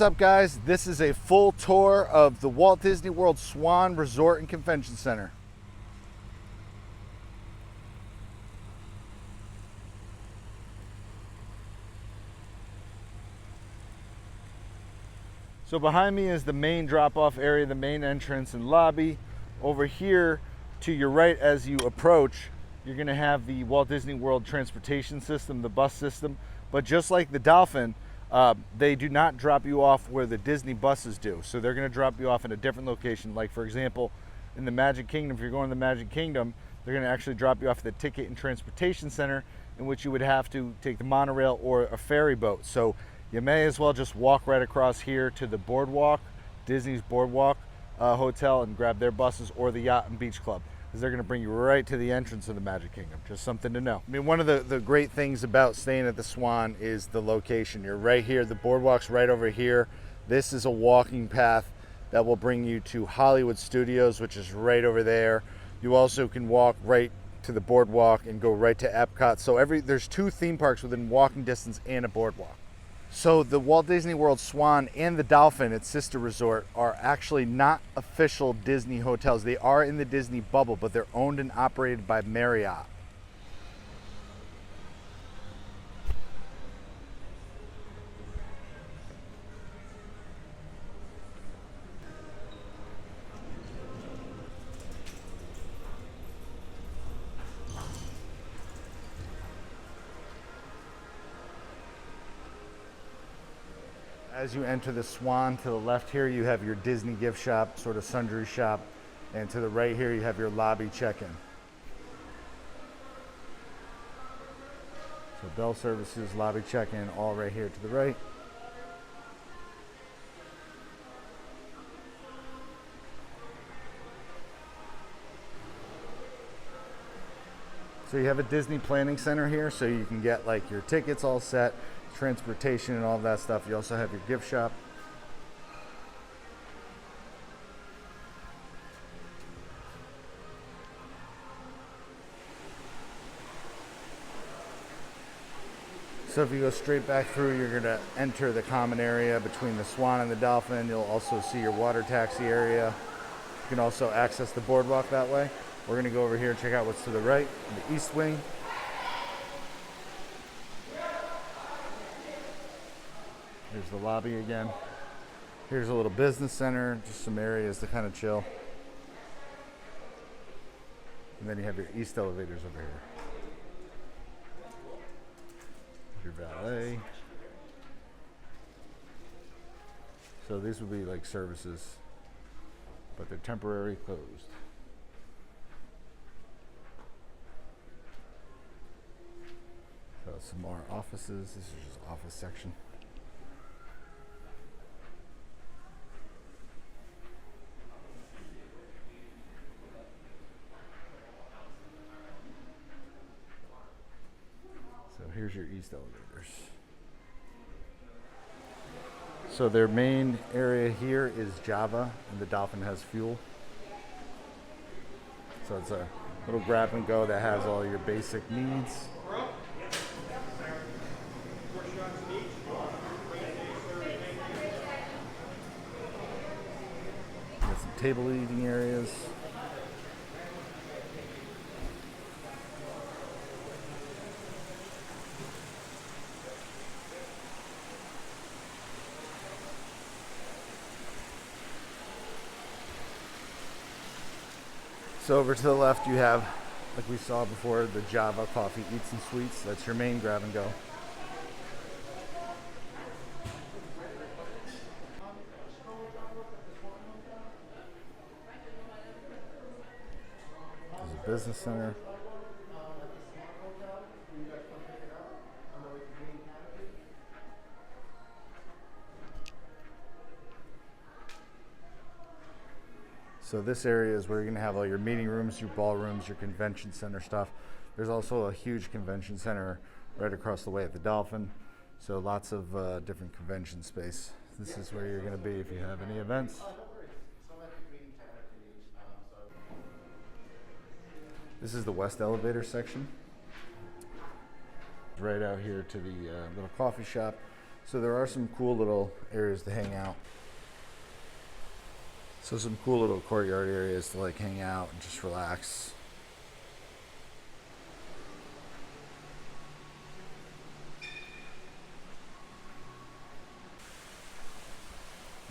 What's up, guys? This is a full tour of the Walt Disney World Swan Resort and Convention Center. So behind me is the main drop-off area, the main entrance and lobby. Over here to your right as you approach, you're gonna have the Walt Disney World transportation system, the bus system. But just like the Dolphin, they do not drop you off where the Disney buses do. So they're gonna drop you off in a different location. Like for example, in the Magic Kingdom, if you're going to the Magic Kingdom, they're gonna actually drop you off at the Ticket and Transportation Center, in which you would have to take the monorail or a ferry boat. So you may as well just walk right across here to the Boardwalk, Disney's Boardwalk Hotel, and grab their buses, or the Yacht and Beach Club, because they're going to bring you right to the entrance of the Magic Kingdom. Just something to know. I mean, one of the great things about staying at the Swan is the location. You're right here. The Boardwalk's right over here. This is a walking path that will bring you to Hollywood Studios, which is right over there. You also can walk right to the Boardwalk and go right to Epcot. So there's two theme parks within walking distance and a boardwalk. So the Walt Disney World Swan and the Dolphin, its sister resort, are actually not official Disney hotels. They are in the Disney bubble, but they're owned and operated by Marriott. As you enter the Swan, to the left here you have your Disney gift shop, sort of sundry shop, and to the right here you have your lobby check-in. So bell services, lobby check-in, all right here to the right. So you have a Disney planning center here, so you can get like your tickets all set, transportation and all of that stuff. You also have your gift shop. So if you go straight back through, you're going to enter the common area between the Swan and the Dolphin. You'll also see your water taxi area. You can also access the boardwalk that way. We're going to go over here and check out what's to the right, the east wing. Here's the lobby again. Here's a little business center, just some areas to kind of chill. And then you have your east elevators over here. Your valet. So these would be like services, but they're temporarily closed. So some more offices. This is just office section. So here's your east elevators. So their main area here is Java, and the Dolphin has fuel. So it's a little grab and go that has all your basic needs. Got some table eating areas. So over to the left you have, like we saw before, the Java Coffee Eats and Sweets. That's your main grab and go. There's a business center. So this area is where you're going to have all your meeting rooms, your ballrooms, your convention center stuff. There's also a huge convention center right across the way at the Dolphin. So lots of different convention space. This is where you're going to be if you have any events. This is the west elevator section. Right out here to the little coffee shop. So there are some cool little areas to hang out. So some cool little courtyard areas to like hang out and just relax.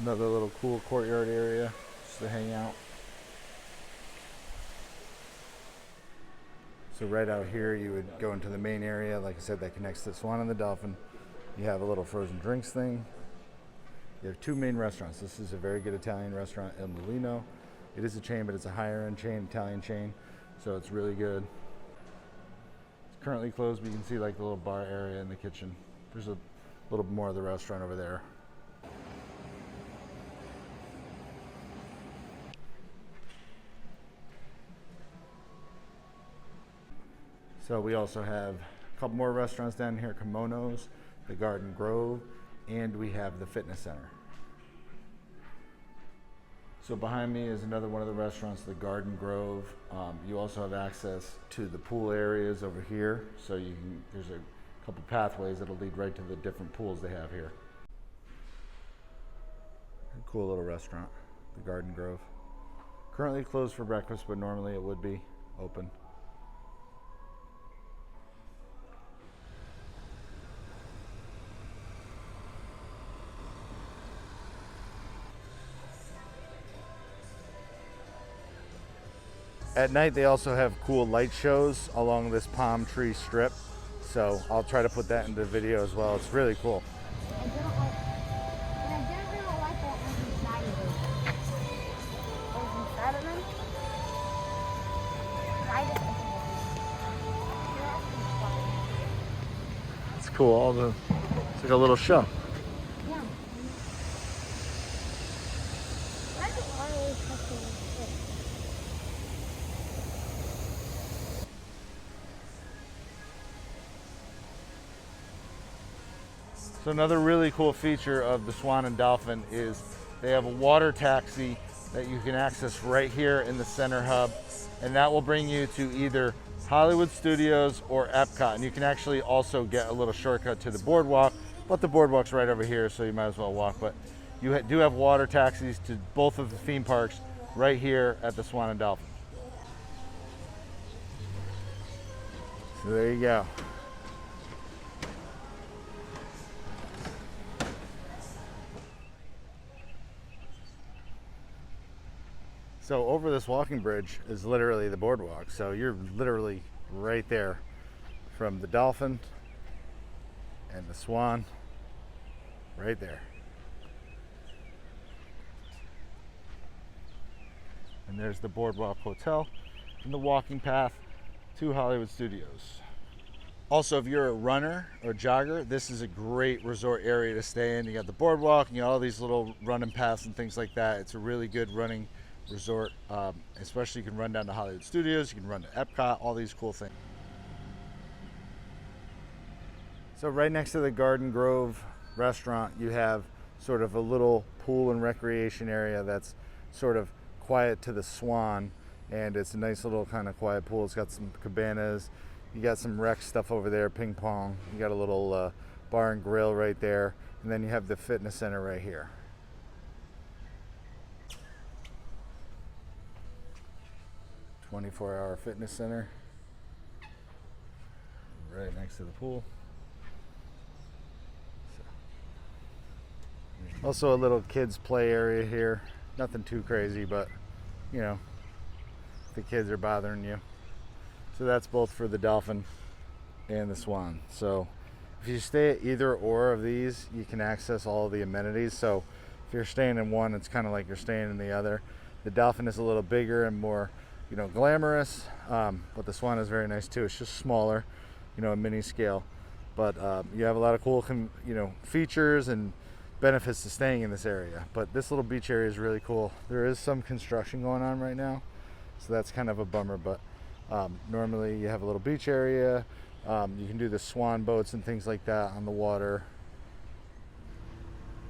Another little cool courtyard area just to hang out. So right out here you would go into the main area, like I said, that connects to Swan and the Dolphin. You have a little frozen drinks thing. You have two main restaurants. This is a very good Italian restaurant, El Mulino. It is a chain, but it's a higher end chain, Italian chain, so it's really good. It's currently closed, but you can see like the little bar area in the kitchen. There's a little more of the restaurant over there. So we also have a couple more restaurants down here, Kimonos, the Garden Grove, and we have the fitness center. So behind me is another one of the restaurants, the Garden Grove. You also have access to the pool areas over here. So there's a couple pathways that'll lead right to the different pools they have here. A cool little restaurant, the Garden Grove. Currently closed for breakfast, but normally it would be open. At night, they also have cool light shows along this palm tree strip. So I'll try to put that into the video as well. It's really cool. I didn't really like what was inside of it. What was inside of them? I just opened it. It's cool. It's like a little show. Yeah. I just always touching it. So another really cool feature of the Swan and Dolphin is they have a water taxi that you can access right here in the center hub, and that will bring you to either Hollywood Studios or Epcot. And you can actually also get a little shortcut to the boardwalk, but the boardwalk's right over here, so you might as well walk. But you do have water taxis to both of the theme parks right here at the Swan and Dolphin. So there you go. So over this walking bridge is literally the boardwalk. So you're literally right there from the Dolphin and the Swan, right there. And there's the Boardwalk Hotel and the walking path to Hollywood Studios. Also, if you're a runner or jogger, this is a great resort area to stay in. You got the boardwalk and you got all these little running paths and things like that. It's a really good running resort, especially you can run down to Hollywood Studios, you can run to Epcot, all these cool things. So right next to the Garden Grove restaurant, you have sort of a little pool and recreation area that's sort of quiet to the Swan, and it's a nice little kind of quiet pool. It's got some cabanas, you got some rec stuff over there, ping pong, you got a little bar and grill right there, and then you have the fitness center right here. 24-hour fitness center right next to the pool. Also a little kids play area here. Nothing too crazy, but you know, the kids are bothering you. So that's both for the Dolphin and the Swan. So if you stay at either or of these, you can access all of the amenities. So if you're staying in one, it's kind of like you're staying in the other. The Dolphin is a little bigger and more, you know, glamorous, but the Swan is very nice too. It's just smaller, you know, a mini scale, but you have a lot of cool, you know, features and benefits to staying in this area. But this little beach area is really cool. There is some construction going on right now, so that's kind of a bummer, but normally you have a little beach area. You can do the swan boats and things like that on the water.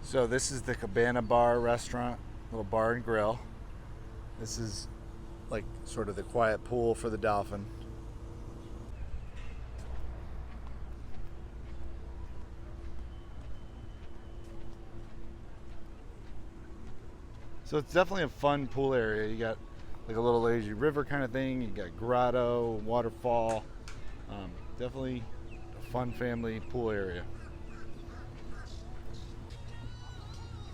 So this is the Cabana Bar restaurant, little bar and grill. This is like sort of the quiet pool for the Dolphin. So it's definitely a fun pool area. You got like a little lazy river kind of thing. You got grotto, waterfall. Definitely a fun family pool area.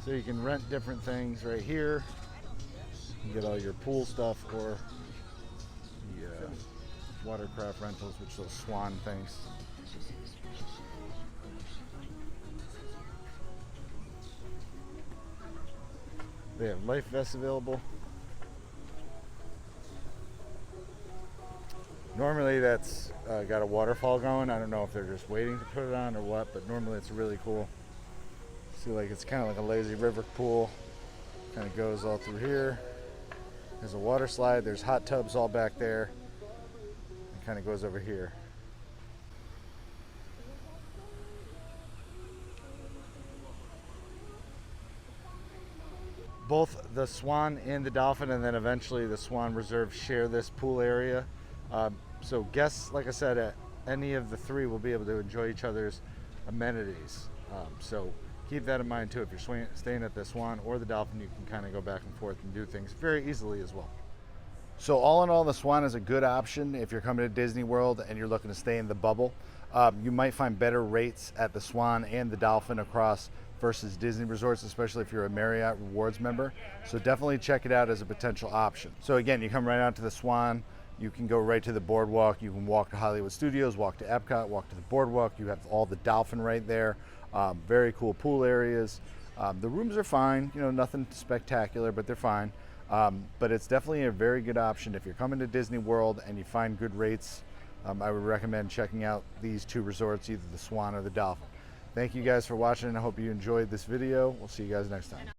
So you can rent different things right here. You can get all your pool stuff or the watercraft rentals, which are those swan things. They have life vests available. Normally that's got a waterfall going. I don't know if they're just waiting to put it on or what, but normally it's really cool. See, like it's kind of like a lazy river pool. Kind of goes all through here. There's a water slide. There's hot tubs all back there. It kind of goes over here. Both the Swan and the Dolphin, and then eventually the Swan Reserve, share this pool area. So guests, like I said, at any of the three will be able to enjoy each other's amenities. So keep that in mind too. If you're staying at the Swan or the Dolphin, you can kind of go back and forth and do things very easily as well. So all in all, the Swan is a good option if you're coming to Disney World and you're looking to stay in the bubble. You might find better rates at the Swan and the Dolphin across versus Disney resorts, especially if you're a Marriott Rewards member. So definitely check it out as a potential option. So again, you come right out to the Swan, you can go right to the Boardwalk, you can walk to Hollywood Studios, walk to Epcot, walk to the Boardwalk. You have all the Dolphin right there. Very cool pool areas. The rooms are fine, you know, nothing spectacular, but they're fine. But it's definitely a very good option if you're coming to Disney World and you find good rates. I would recommend checking out these two resorts, either the Swan or the Dolphin. Thank you guys for watching. I hope you enjoyed this video. We'll see you guys next time.